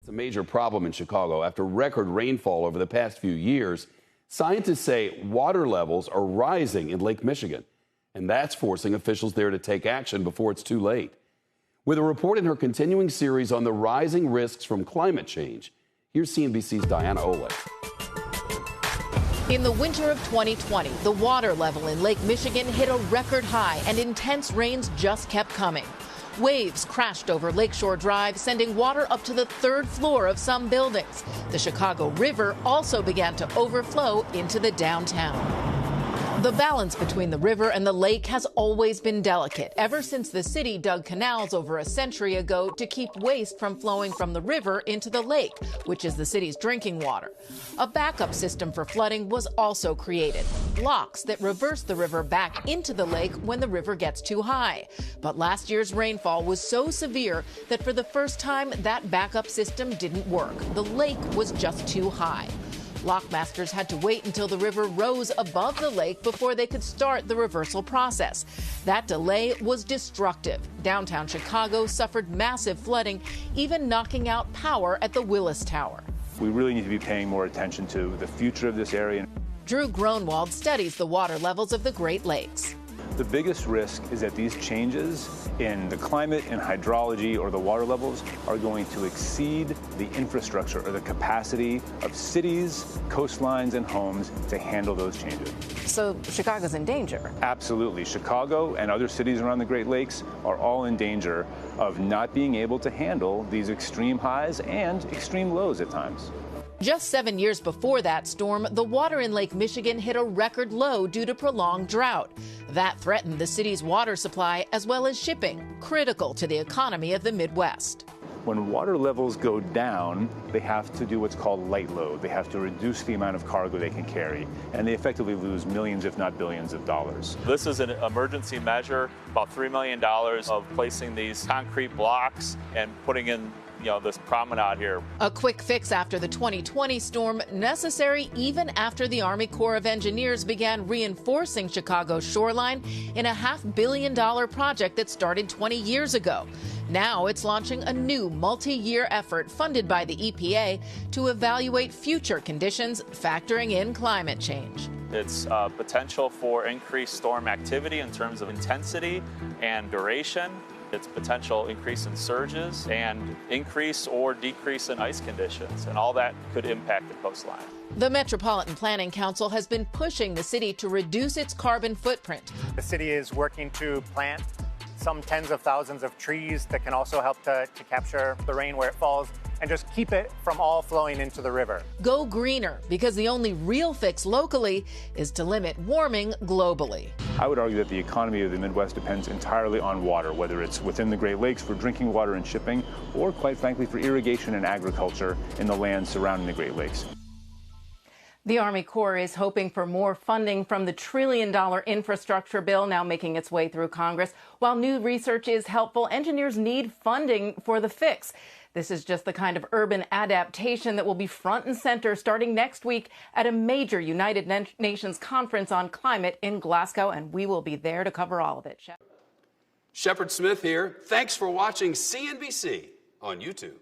It's a major problem in Chicago. After record rainfall over the past few years, scientists say water levels are rising in Lake Michigan, and that's forcing officials there to take action before it's too late. With a report in her continuing series on the rising risks from climate change, here's CNBC's Diana Oleg. In the winter of 2020, the water level in Lake Michigan hit a record high, and intense rains just kept coming. Waves crashed over Lakeshore Drive, sending water up to the third floor of some buildings. The Chicago River also began to overflow into the downtown. The balance between the river and the lake has always been delicate, ever since the city dug canals over a century ago to keep waste from flowing from the river into the lake, which is the city's drinking water. A backup system for flooding was also created, locks that reverse the river back into the lake when the river gets too high. But last year's rainfall was so severe that for the first time, that backup system didn't work. The lake was just too high. Lockmasters had to wait until the river rose above the lake before they could start the reversal process. That delay was destructive. Downtown Chicago suffered massive flooding, even knocking out power at the Willis Tower. We really need to be paying more attention to the future of this area. Drew Gronwald studies the water levels of the Great Lakes. The biggest risk is that these changes in the climate and hydrology or the water levels are going to exceed the infrastructure or the capacity of cities, coastlines, and homes to handle those changes. So Chicago's in danger? Absolutely. Chicago and other cities around the Great Lakes are all in danger of not being able to handle these extreme highs and extreme lows at times. Just 7 years before that storm, the water in Lake Michigan hit a record low due to prolonged drought. That threatened the city's water supply as well as shipping, critical to the economy of the Midwest. When water levels go down, they have to do what's called light load. They have to reduce the amount of cargo they can carry, and they effectively lose millions, if not billions, of dollars. This is an emergency measure, about $3 million of placing these concrete blocks and putting in this promenade here. A quick fix after the 2020 storm, necessary even after the Army Corps of Engineers began reinforcing Chicago's shoreline in a $500 million project that started 20 years ago. Now it's launching a new multi-year effort funded by the EPA to evaluate future conditions, factoring in climate change. It's potential for increased storm activity in terms of intensity and duration. Its potential increase in surges and increase or decrease in ice conditions, and all that could impact the coastline. The Metropolitan Planning Council has been pushing the city to reduce its carbon footprint. The city is working to plant some tens of thousands of trees that can also help to capture the rain where it falls and just keep it from all flowing into the river. Go greener, because the only real fix locally is to limit warming globally. I would argue that the economy of the Midwest depends entirely on water, whether it's within the Great Lakes for drinking water and shipping, or quite frankly for irrigation and agriculture in the land surrounding the Great Lakes. The Army Corps is hoping for more funding from the $1 trillion infrastructure bill now making its way through Congress. While new research is helpful, engineers need funding for the fix. This is just the kind of urban adaptation that will be front and center starting next week at a major United Nations conference on climate in Glasgow, and we will be there to cover all of it. Shepard Smith here. Thanks for watching CNBC on YouTube.